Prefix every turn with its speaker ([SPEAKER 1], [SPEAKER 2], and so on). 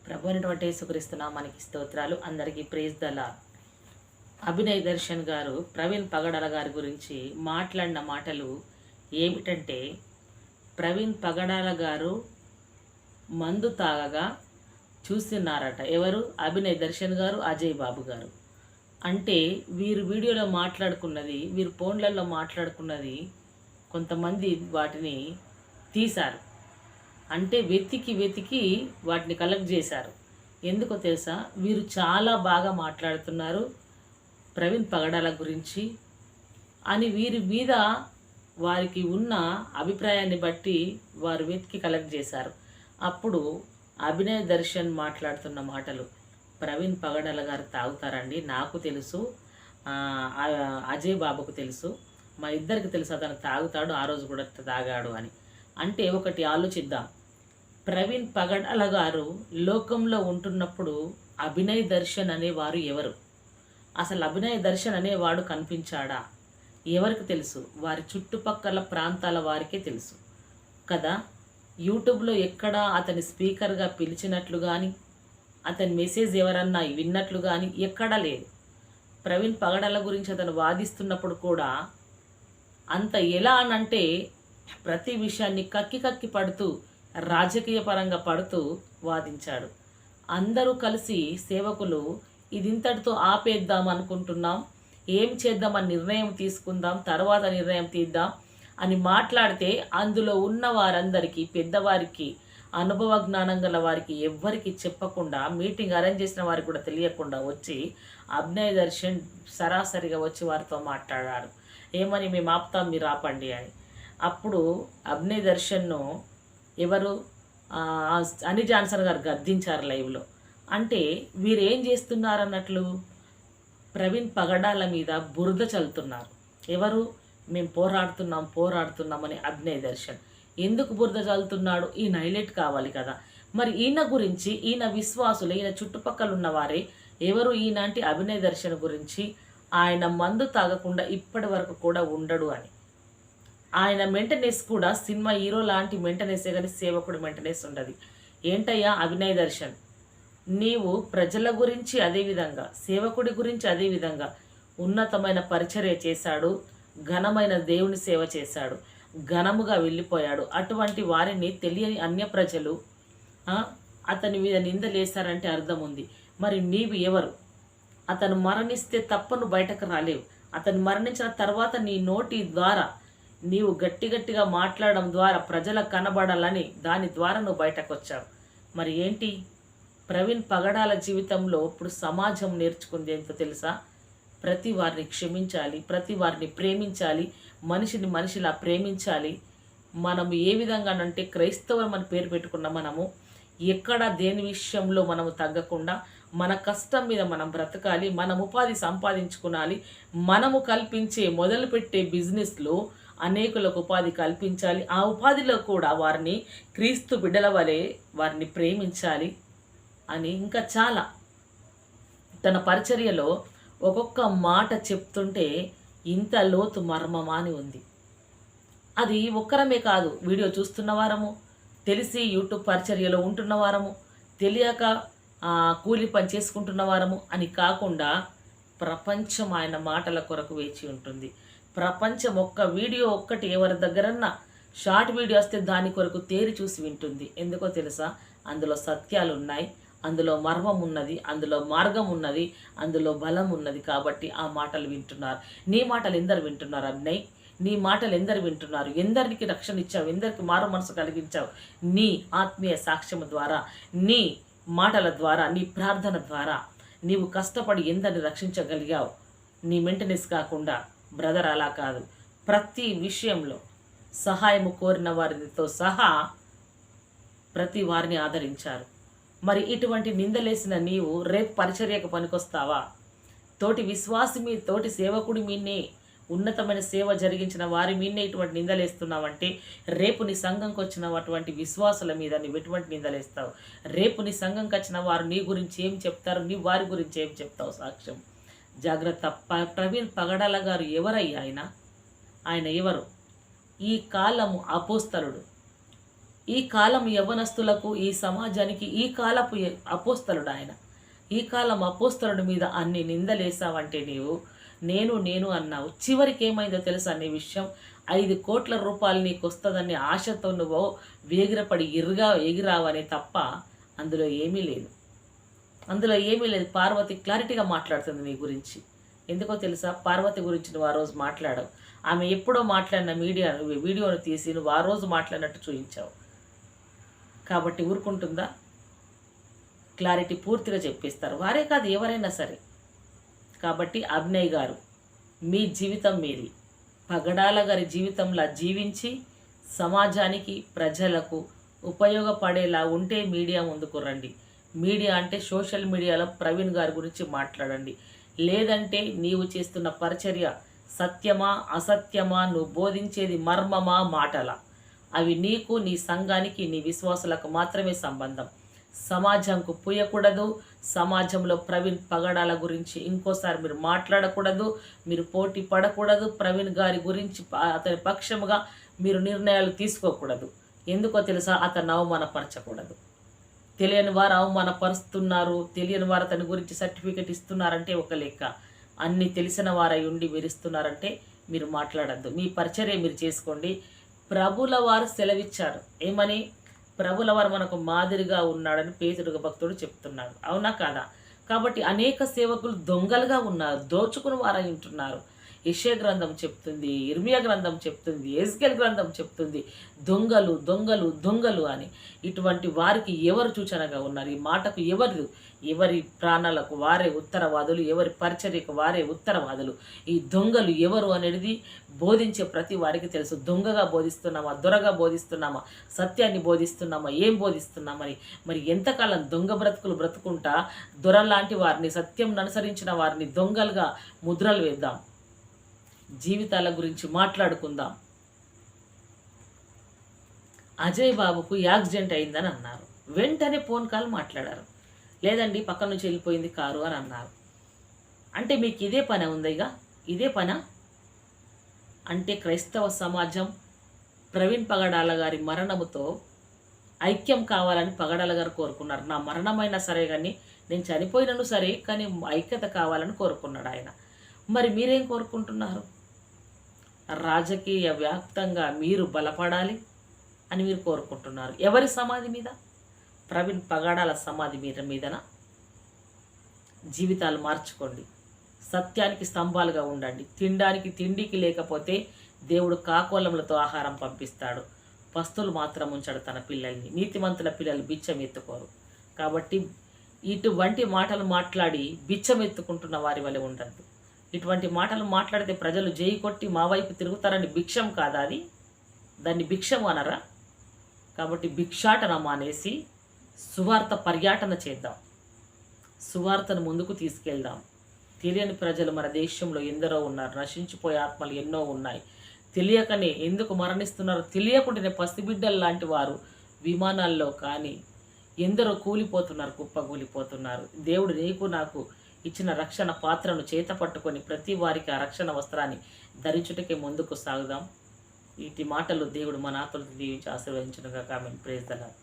[SPEAKER 1] ప్రభు అయినటువంటి యేసుక్రీస్తు నామానికి స్తోత్రాలు. అందరికీ praise the lord. Abhinay Darshan గారు ప్రవీణ్ పగడాల గారి గురించి మాట్లాడిన మాటలు ఏమిటంటే, ప్రవీణ్ పగడాల గారు మందు తాగగా చూస్తున్నారట. ఎవరు? అభినయ్ దర్శన్ గారు, అజయ్ బాబు గారు. అంటే వీరు వీడియోలో మాట్లాడుకున్నది, వీరు ఫోన్లలో మాట్లాడుకున్నది కొంతమంది వాటిని తీశారు. అంటే వెతికి వాటిని కలెక్ట్ చేశారు. ఎందుకో తెలుసా? వీరు చాలా బాగా మాట్లాడుతున్నారు ప్రవీణ్ పగడాల గురించి అని వీరి మీద వారికి ఉన్న అభిప్రాయాన్ని బట్టి వారు వెతికి కలెక్ట్ చేశారు. అప్పుడు అభినయ్ దర్శన్ మాట్లాడుతున్న మాటలు, ప్రవీణ్ పగడాల గారు తాగుతారండి, నాకు తెలుసు, అజయ్ బాబుకు తెలుసు, మా ఇద్దరికి తెలుసు అతను తాగుతాడు, ఆ రోజు కూడా తాగాడు అని. అంటే ఒకటి ఆలోచిద్దాం. ప్రవీణ్ పగడాల గారు లోకంలో ఉంటున్నప్పుడు అభినయ్ దర్శన్ అనేవారు ఎవరు? అసలు అభినయ్ దర్శన్ అనేవాడు కనిపించాడా? ఎవరికి తెలుసు? వారి చుట్టుపక్కల ప్రాంతాల వారికే తెలుసు కదా. యూట్యూబ్లో ఎక్కడా అతని స్పీకర్గా పిలిచినట్లు కానీ, అతని మెసేజ్ ఎవరన్నా విన్నట్లు కానీ ఎక్కడా లేదు. ప్రవీణ్ పగడాల గురించి అతను వాదిస్తున్నప్పుడు కూడా అంత ఎలా అనంటే ప్రతి విషయాన్ని కక్కి పడుతూ రాజకీయ పరంగా పడుతూ వాదించాడు. అందరూ కలిసి సేవకులు ఇదింతటితో ఆపేద్దాం అనుకుంటున్నాం, ఏం చేద్దామని నిర్ణయం తీసుకుందాం, తర్వాత నిర్ణయం తీద్దాం అని మాట్లాడితే అందులో ఉన్న వారందరికీ, పెద్దవారికి, అనుభవ జ్ఞానం గల వారికి ఎవ్వరికి చెప్పకుండా, మీటింగ్ అరేంజ్ చేసిన వారికి కూడా తెలియకుండా వచ్చి అభినయ్ దర్శన్ సరాసరిగా వచ్చి వారితో మాట్లాడారు. ఏమని? మేము ఆపుతాం, మీరు ఆపండి అని. అప్పుడు అభినయ్ దర్శన్ను ఎవరు? అని జాన్సన్ గారు గద్దించారు లైవ్లో. అంటే వీరు ఏం చేస్తున్నారు అన్నట్లు ప్రవీణ్ పగడాల మీద బురద చల్లుతున్నారు. ఎవరు? మేము పోరాడుతున్నామని అభినయ్ దర్శన్. ఎందుకు బురద చల్లుతున్నాడు? ఈయన హైలైట్ కావాలి కదా. మరి ఈయన గురించి, ఈయన విశ్వాసులు, ఈయన చుట్టుపక్కల ఉన్నవారే ఎవరు? ఈయనంటే అభినయ్ దర్శన్ గురించి ఆయన మందు తాగకుండా ఇప్పటి వరకు కూడా ఉండడు అని. ఆయన మెంటెనెన్స్ కూడా సినిమా హీరో లాంటి మెంటెనెన్సే కానీ సేవకుడు మెంటెనెన్స్ ఉండదు. ఏంటయ్యా అభినయ్ దర్శన్, నీవు ప్రజల గురించి అదేవిధంగా, సేవకుడి గురించి అదేవిధంగా ఉన్నతమైన పరిచర్య చేశాడు, ఘనమైన దేవుని సేవ చేశాడు, ఘనముగా వెళ్ళిపోయాడు. అటువంటి వారిని తెలియని అన్య ప్రజలు అతని మీద నిందలేశారంటే అర్థం ఉంది. మరి నీవు ఎవరు? అతను మరణిస్తే తప్పను బయటకు రాలేవు. అతను మరణించిన తర్వాత నీ నోటి ద్వారా నీవు గట్టిగా మాట్లాడడం ద్వారా ప్రజలకు కనబడాలని దాని ద్వారా నువ్వు బయటకు వచ్చావు. మరి ఏంటి? ప్రవీణ్ పగడాల జీవితంలో ఇప్పుడు సమాజం నేర్చుకుంది ఏంటో తెలుసా? ప్రతి వారిని క్షమించాలి, ప్రతి వారిని ప్రేమించాలి, మనిషిని మనిషిలా ప్రేమించాలి. మనం ఏ విధంగానంటే క్రైస్తవులు మన పేరు పెట్టుకున్న మనము ఎక్కడ దేని విషయంలో మనము తగ్గకుండా మన కష్టం మీద మనం బ్రతకాలి, మనం ఉపాధి సంపాదించుకోవాలి, మనము కల్పించే మొదలుపెట్టే బిజినెస్లో అనేకులకు ఉపాధి కల్పించాలి. ఆ ఉపాధిలో కూడా వారిని క్రీస్తు బిడ్డల వలె వారిని ప్రేమించాలి అని ఇంకా చాలా తన పరిచర్యలో ఒక్కొక్క మాట చెప్తుంటే ఇంత లోతు మర్మమా అని ఉంది. అది ఒక్కరమే కాదు, వీడియో చూస్తున్న వారము, తెలిసి యూట్యూబ్ పరిచర్యలో ఉంటున్న వారము, తెలియక కూలి పని చేసుకుంటున్న వారము అని కాకుండా ప్రపంచం ఆయన మాటల కొరకు వేచి ఉంటుంది. ప్రపంచం ఒక్క వీడియో ఒక్కటి ఎవరి దగ్గరన్నా షార్ట్ వీడియో వస్తే దాని కొరకు తేరి చూసి వింటుంది. ఎందుకో తెలుసా? అందులో సత్యాలు ఉన్నాయి, అందులో మర్మం ఉన్నది, అందులో మార్గం ఉన్నది, అందులో బలం ఉన్నది. కాబట్టి ఆ మాటలు వింటున్నారు. నీ మాటలు ఎందరు వింటున్నారు అభినయ్? నీ మాటలు ఎందరు వింటున్నారు? ఎందరికి రక్షణ ఇచ్చావు? ఎందరికి మారు మనసు కలిగించావు? నీ ఆత్మీయ సాక్ష్యం ద్వారా, నీ మాటల ద్వారా, నీ ప్రార్థన ద్వారా నీవు కష్టపడి ఎందరిని రక్షించగలిగావు. నీ మెయింటెనెన్స్ కాకుండా బ్రదర్ అలా కాదు, ప్రతి విషయంలో సహాయము కోరిన వారితో సహా ప్రతి వారిని ఆదరించారు. మరి ఇటువంటి నిందలేసిన నీవు రేపు పరిచర్యకు పనికొస్తావా? తోటి విశ్వాసి మీ, తోటి సేవకుడి మీనే, ఉన్నతమైన సేవ జరిగించిన వారి మీనే ఇటువంటి నిందలేస్తున్నావంటే రేపు నీ సంఘంకి వచ్చిన అటువంటి విశ్వాసుల మీద నువ్వు ఎటువంటి నిందలేస్తావు? రేపు నీ సంఘంకి వచ్చిన వారు నీ గురించి ఏం చెప్తారు? నీ వారి గురించి ఏం చెప్తావు? సాక్ష్యం జాగ్రత్త. ప్రవీణ్ పగడాల గారు ఎవరయ్యా? ఆయన ఎవరు? ఈ కాలము అపోస్తలుడు. ఈ కాలం యవ్వనస్తులకు, ఈ సమాజానికి ఈ కాలపు అపోస్తలుడు ఆయన. ఈ కాలం అపోస్తలుడి మీద అన్ని నిందలేసావంటే నేను అన్నావు. చివరికి ఏమైందో తెలుసా నీ విషయం? 5 కోట్ల రూపాయలు నీకు వస్తుందని ఆశతో నువ్వు వేగిరపడి ఎగిరావనే తప్ప అందులో ఏమీ లేదు. పార్వతి క్లారిటీగా మాట్లాడుతుంది నీ గురించి. ఎందుకో తెలుసా? పార్వతి గురించి నువ్వు ఆ రోజు మాట్లాడావు. ఆమె ఎప్పుడో మాట్లాడిన వీడియోను తీసి నువ్వు ఆ రోజు మాట్లాడినట్టు చూపించావు. కాబట్టి ఊరుకుంటుందా? క్లారిటీ పూర్తిగా చెప్పేస్తారు, వారే కాదు ఎవరైనా సరే. కాబట్టి అభినయ్ గారు, మీ జీవితం మీది. పగడాల గారి జీవితంలా జీవించి సమాజానికి, ప్రజలకు ఉపయోగపడేలా ఉంటే మీడియా ముందుకు రండి. మీడియా అంటే సోషల్ మీడియాలో ప్రవీణ్ గారి గురించి మాట్లాడండి. లేదంటే నీవు చేస్తున్న పరిచర్య సత్యమా అసత్యమా, నువ్వు బోధించేది మర్మమా మాటలా, అవి నీకు, నీ సంఘానికి, నీ విశ్వాసులకు మాత్రమే సంబంధం. సమాజంకు పూయకూడదు. సమాజంలో ప్రవీణ్ పగడాల గురించి ఇంకోసారి మీరు మాట్లాడకూడదు. మీరు పోటీ పడకూడదు. ప్రవీణ్ గారి గురించి అతని పక్షముగా మీరు నిర్ణయాలు తీసుకోకూడదు. ఎందుకో తెలుసా? అతను అవమానపరచకూడదు. తెలియని వారు అవమానపరుస్తున్నారు, తెలియని వారు అతని గురించి సర్టిఫికెట్ ఇస్తున్నారంటే ఒక లెక్క. అన్ని తెలిసిన వారై ఉండి మీరు ఇస్తున్నారంటే మీరు మాట్లాడద్దు. మీ పరిచర్య మీరు చేసుకోండి. ప్రభుల వారు సెలవిచ్చారు. ఏమని? ప్రభుల వారు మనకు మాదిరిగా ఉన్నాడని పేతురు భక్తుడు చెప్తున్నాడు. అవునా కాదా? కాబట్టి అనేక సేవకులు దొంగలుగా ఉన్నారు, దోచుకుని వారై ఉంటున్నారు. యెషయా గ్రంథం చెప్తుంది, ఇర్మియా గ్రంథం చెప్తుంది, ఎజ్కేల్ గ్రంథం చెప్తుంది, దొంగలు దొంగలు దొంగలు అని. ఇటువంటి వారికి ఎవరు సూచనగా ఉన్నారు? ఈ మాటకు ఎవరి ప్రాణాలకు వారే ఉత్తరవాదులు, ఎవరి పరిచర్యకు వారే ఉత్తరవాదులు. ఈ దొంగలు ఎవరు అనేది బోధించే ప్రతి వారికి తెలుసు. దొంగగా బోధిస్తున్నామా, దొరగా బోధిస్తున్నామా, సత్యాన్ని బోధిస్తున్నామా, ఏం బోధిస్తున్నామని. మరి ఎంతకాలం దొంగ బ్రతుకులు బ్రతుకుంటా దొరలాంటి వారిని, సత్యం అనుసరించిన వారిని దొంగలుగా ముద్రలు వేద్దాం. జీవితాల గురించి మాట్లాడుకుందాం. అజయ్ బాబుకు యాక్సిడెంట్ అయిందని అన్నారు. వెంటనే ఫోన్ కాల్ మాట్లాడారు. లేదండి పక్క నుంచి వెళ్ళిపోయింది కారు అని అన్నారు. అంటే మీకు ఇదే పని ఉందా? ఇదే పనా? అంటే క్రైస్తవ సమాజం ప్రవీణ్ పగడాల గారి మరణముతో ఐక్యం కావాలని పగడాల గారు కోరుకున్నారు. నా మరణమైనా సరే కానీ, నేను చనిపోయినను సరే కానీ ఐక్యత కావాలని కోరుకున్నాడు ఆయన. మరి మీరేం కోరుకుంటున్నారు? రాజకీయ వ్యాప్తంగా మీరు బలపడాలి అని మీరు కోరుకుంటున్నారు. ఎవరి సమాధి మీద? ప్రవీణ్ పగడాల సమాధి మీదనా? జీవితాలు మార్చుకోండి. సత్యానికి స్తంభాలుగా ఉండండి. తినడానికి తిండికి లేకపోతే దేవుడు కాకోలములతో ఆహారం పంపిస్తాడు. పస్తులు మాత్రం ఉంచాడు తన పిల్లల్ని. నీతిమంతుల పిల్లలు బిచ్చం ఎత్తుకోరు. కాబట్టి ఇటువంటి మాటలు మాట్లాడి బిచ్చం ఎత్తుకుంటున్న వారి వలె ఉండద్దు. ఇటువంటి మాటలు మాట్లాడితే ప్రజలు జై కొట్టి మా వైపు తిరుగుతారని భిక్షం కాదా అది? దాన్ని భిక్షం అనరా? కాబట్టి భిక్షాటన మానేసి సువార్త పర్యాటన చేద్దాం. సువార్తను ముందుకు తీసుకెళ్దాం. తెలియని ప్రజలు మన దేశంలో ఎందరో ఉన్నారు. నశించిపోయే ఆత్మలు ఎన్నో ఉన్నాయి. తెలియకనే ఎందుకు మరణిస్తున్నారో తెలియకుండానే పసిబిడ్డలు లాంటి వారు విమానాల్లో కానీ ఎందరో కూలిపోతున్నారు, కుప్పకూలిపోతున్నారు. దేవుడు నీకు నాకు ఇచ్చిన రక్షణ పాత్రను చేత పట్టుకొని ప్రతి వారికి ఆ రక్షణ వస్త్రాన్ని ధరించుటకే ముందుకు సాగుదాం. వీటి మాటలు దేవుడు మన ఆత్మలను దీవించి ఆశీర్వదించునుగాక. ఆమేన్. Praise the lord.